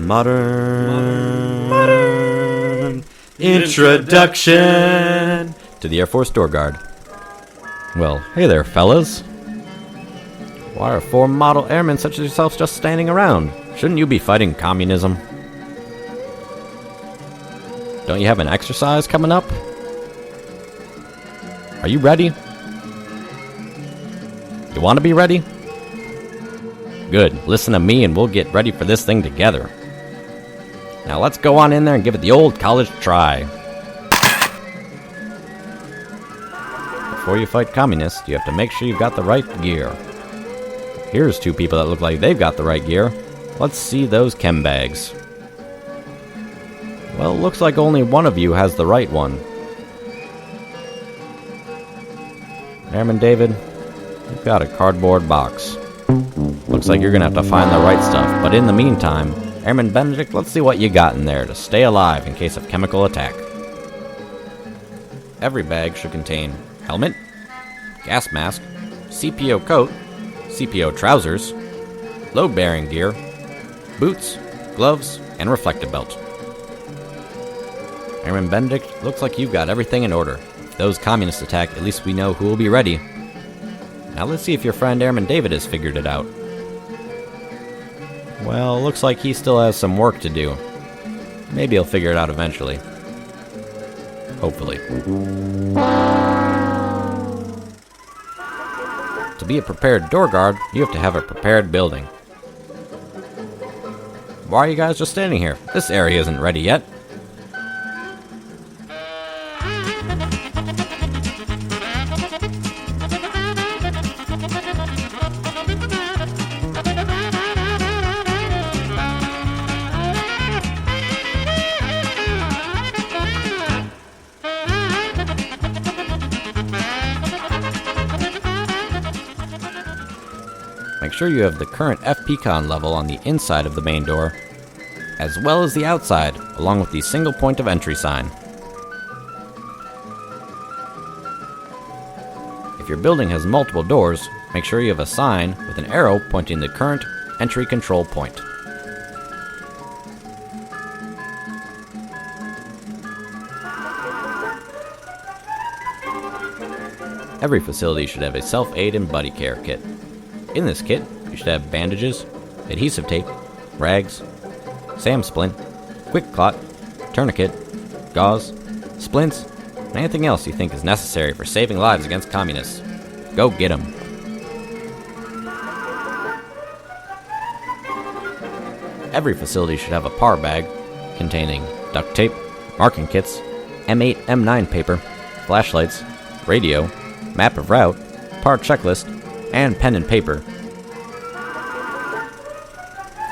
Modern introduction to the Air Force Door Guard. Well, hey there, fellas. Why are 4 model airmen such as yourselves just standing around? Shouldn't you be fighting communism? Don't you have an exercise coming up? Are you ready? You want to be ready? Good. Listen to me and we'll get ready for this thing together. Now let's go on in there and give it the old college try. Before you fight communists, you have to make sure you've got the right gear. Here's 2 people that look like they've got the right gear. Let's see those chem bags. Well, it looks like only one of you has the right one. Airman David, you've got a cardboard box. Looks like you're gonna have to find the right stuff, but in the meantime, Airman Benedict, let's see what you got in there to stay alive in case of chemical attack. Every bag should contain helmet, gas mask, CPO coat, CPO trousers, load-bearing gear, boots, gloves, and reflective belt. Airman Benedict, looks like you've got everything in order. If those communists attack, at least we know who will be ready. Now let's see if your friend Airman David has figured it out. Well, looks like he still has some work to do. Maybe he'll figure it out eventually. Hopefully. To be a prepared door guard, you have to have a prepared building. Why are you guys just standing here? This area isn't ready yet. Make sure you have the current FPCON level on the inside of the main door, as well as the outside, along with the single point of entry sign. If your building has multiple doors, make sure you have a sign with an arrow pointing the current entry control point. Every facility should have a self-aid and buddy care kit. In this kit, you should have bandages, adhesive tape, rags, SAM splint, quick clot, tourniquet, gauze, splints, and anything else you think is necessary for saving lives against communists. Go get them. Every facility should have a PAR bag containing duct tape, marking kits, M8, M9 paper, flashlights, radio, map of route, PAR checklist, and pen and paper.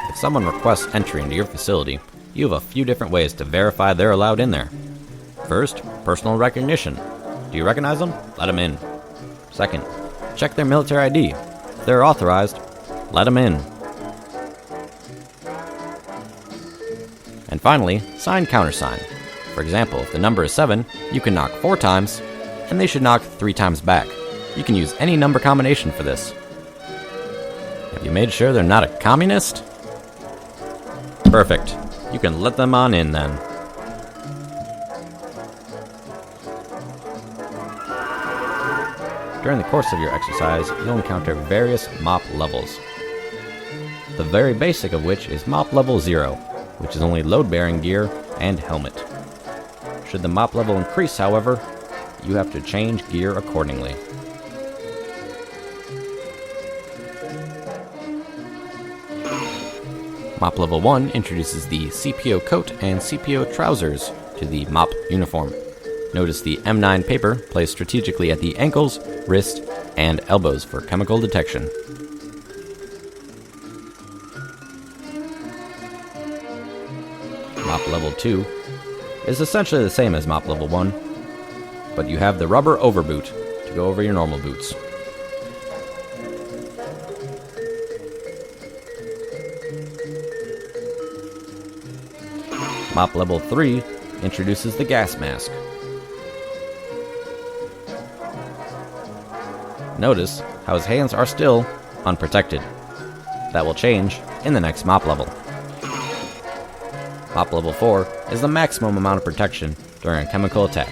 If someone requests entry into your facility, you have a few different ways to verify they're allowed in there. First, personal recognition. Do you recognize them? Let them in. Second, check their military ID. If they're authorized, let them in. And finally, sign countersign. For example, if the number is 7, you can knock 4 times, and they should knock 3 times back. You can use any number combination for this. Have you made sure they're not a communist? Perfect. You can let them on in then. During the course of your exercise, you'll encounter various MOP levels. The very basic of which is MOP level 0, which is only load-bearing gear and helmet. Should the MOP level increase, however, you have to change gear accordingly. MOP Level 1 introduces the CPO coat and CPO trousers to the MOP uniform. Notice the M9 paper placed strategically at the ankles, wrist, and elbows for chemical detection. MOP Level 2 is essentially the same as MOP Level 1, but you have the rubber overboot to go over your normal boots. MOP Level 3 introduces the gas mask. Notice how his hands are still unprotected. That will change in the next MOP level. Mop level 4 is the maximum amount of protection during a chemical attack.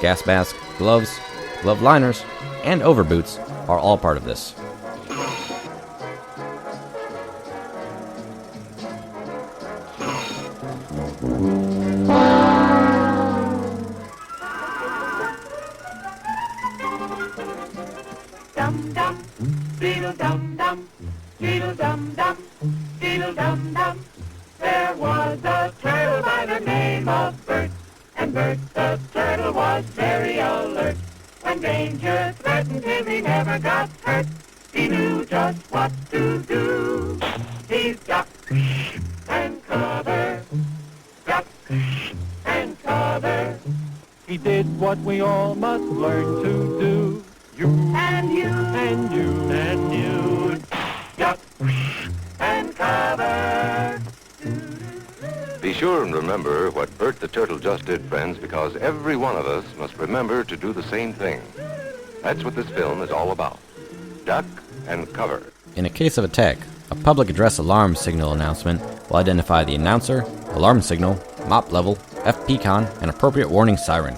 Gas mask, gloves, glove liners, and overboots are all part of this. Dum dum, beetle dum dum, beetle dum dum, beetle dum dum. There was a turtle by the name of Bert, and Bert the turtle was very alert. When danger threatened him, he never got hurt. He knew just what to do. He ducked and covered, ducked and covered. He did what we all must learn to do. You And you, and you and you, duck and cover. Be sure and remember what Bert the Turtle just did, friends, because every one of us must remember to do the same thing. That's what this film is all about. Duck and cover. In a case of attack, a public address alarm signal announcement will identify the announcer, alarm signal, mop level, FPCon, and appropriate warning siren.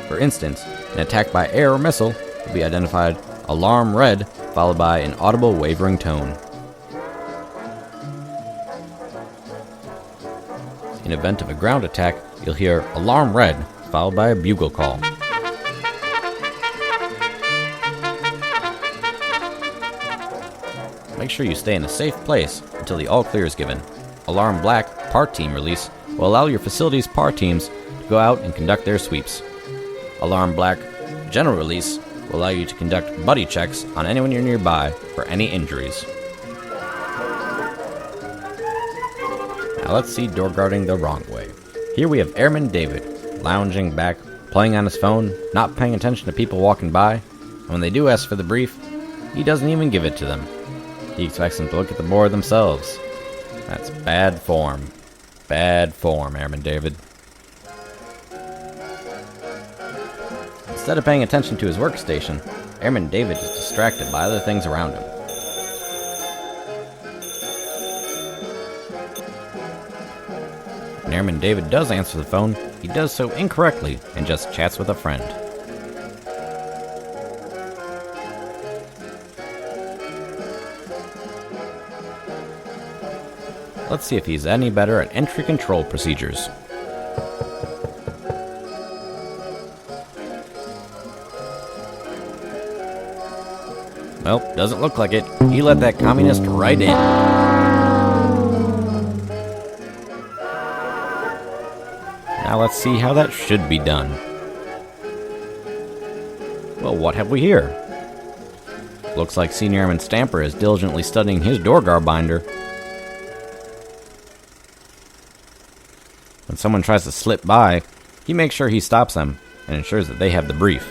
For instance, an attack by air or missile will be identified alarm red, followed by an audible wavering tone. In event of a ground attack, you'll hear alarm red, followed by a bugle call. Make sure you stay in a safe place until the all clear is given. Alarm black, PAR team release, will allow your facility's PAR teams to go out and conduct their sweeps. Alarm black, general release, will allow you to conduct buddy checks on anyone you're nearby for any injuries. Now let's see door guarding the wrong way. Here we have Airman David, lounging back, playing on his phone, not paying attention to people walking by, and when they do ask for the brief, he doesn't even give it to them. He expects them to look at the board themselves. That's bad form. Bad form, Airman David. Instead of paying attention to his workstation, Airman David is distracted by other things around him. When Airman David does answer the phone, he does so incorrectly and just chats with a friend. Let's see if he's any better at entry control procedures. Well, doesn't look like it. He let that communist right in. Now let's see how that should be done. Well, what have we here? Looks like Senior Airman Stamper is diligently studying his door guard binder. When someone tries to slip by, he makes sure he stops them and ensures that they have the brief.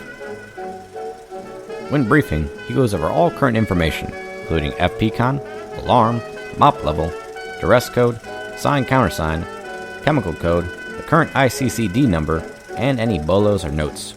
When briefing, he goes over all current information, including FPCon, alarm, mop level, duress code, sign countersign, chemical code, the current ICCD number, and any bolos or notes.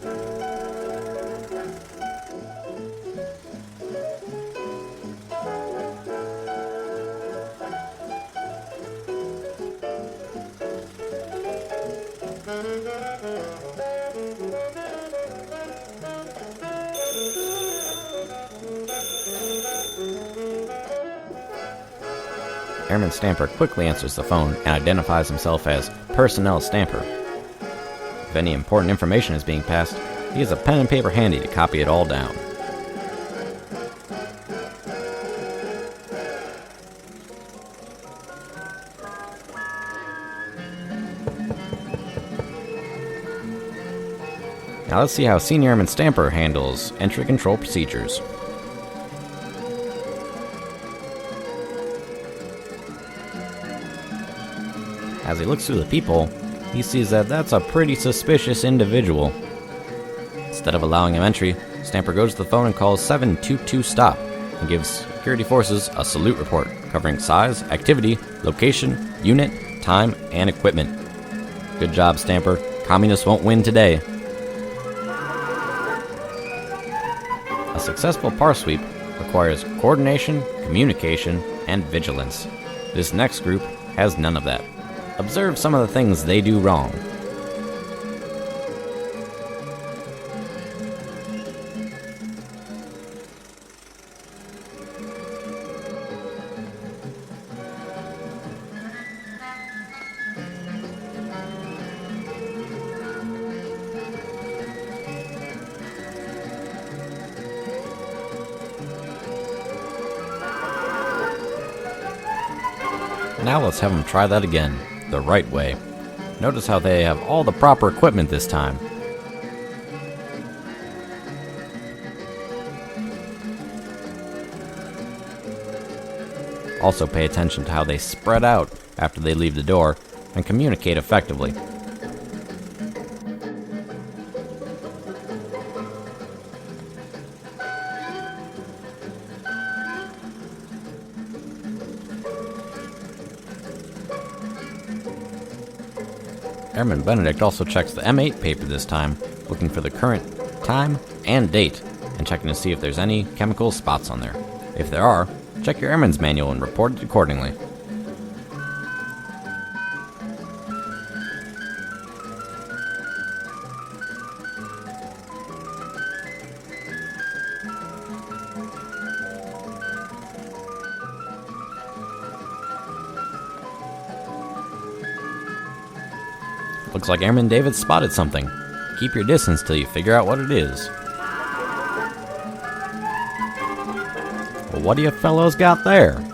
Airman Stamper quickly answers the phone and identifies himself as Personnel Stamper. If any important information is being passed, he has a pen and paper handy to copy it all down. Now let's see how Senior Airman Stamper handles entry control procedures. As he looks through the peephole, he sees that that's a pretty suspicious individual. Instead of allowing him entry, Stamper goes to the phone and calls 722 stop and gives security forces a salute report covering size, activity, location, unit, time, and equipment. Good job, Stamper. Communists won't win today. A successful par sweep requires coordination, communication, and vigilance. This next group has none of that. Observe some of the things they do wrong. Now let's have them try that again, the right way. Notice how they have all the proper equipment this time. Also pay attention to how they spread out after they leave the door and communicate effectively. Airman Benedict also checks the M8 paper this time, looking for the current time and date, and checking to see if there's any chemical spots on there. If there are, check your airman's manual and report it accordingly. Looks like Airman David spotted something. Keep your distance till you figure out what it is. Well, what do you fellows got there?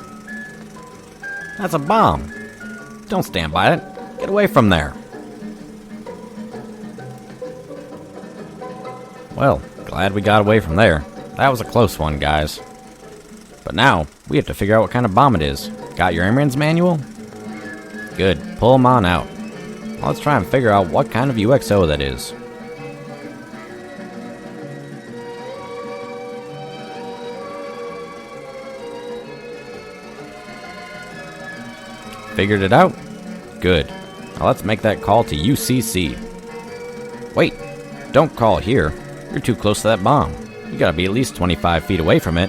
That's a bomb. Don't stand by it. Get away from there. Well, glad we got away from there. That was a close one, guys. But now, we have to figure out what kind of bomb it is. Got your airman's manual? Good. Pull 'em on out. Let's try and figure out what kind of UXO that is. Figured it out? Good. Now let's make that call to UCC. Wait, don't call here. You're too close to that bomb. You gotta be at least 25 feet away from it.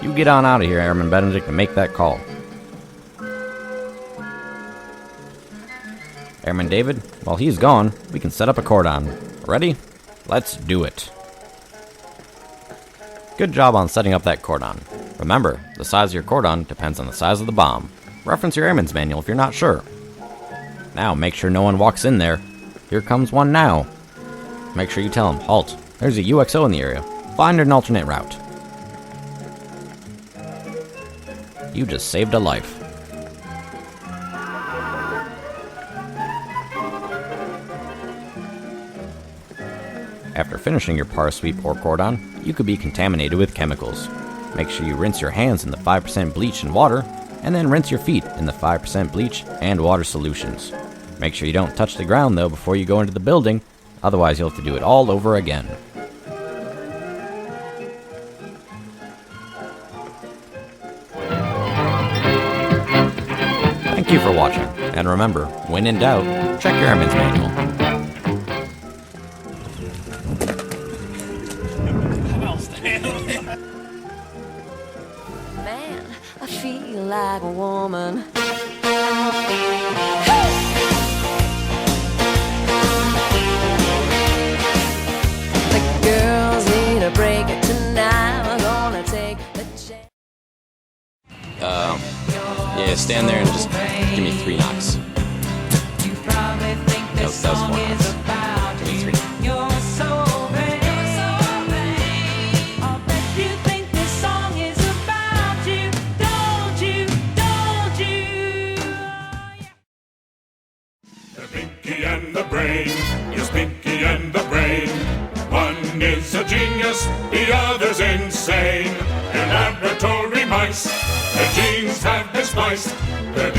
You get on out of here, Airman Benedict, and make that call. Airman David, while he's gone, we can set up a cordon. Ready? Let's do it. Good job on setting up that cordon. Remember, the size of your cordon depends on the size of the bomb. Reference your airman's manual if you're not sure. Now make sure no one walks in there. Here comes one now. Make sure you tell him, halt, there's a UXO in the area. Find an alternate route. You just saved a life. After finishing your par sweep or cordon, you could be contaminated with chemicals. Make sure you rinse your hands in the 5% bleach and water, and then rinse your feet in the 5% bleach and water solutions. Make sure you don't touch the ground though before you go into the building, otherwise you'll have to do it all over again. Thank you for watching, and remember, when in doubt, check your airman's manual. Man, I feel like a woman. The girls need a break tonight. I'm gonna take a chance. Yeah, stand there and just give me 3 knocks. That was 4 knocks. Give me 3. And the brain, yes, Pinky and the brain. One is a genius, the other's insane. In laboratory mice, their genes have been spliced, their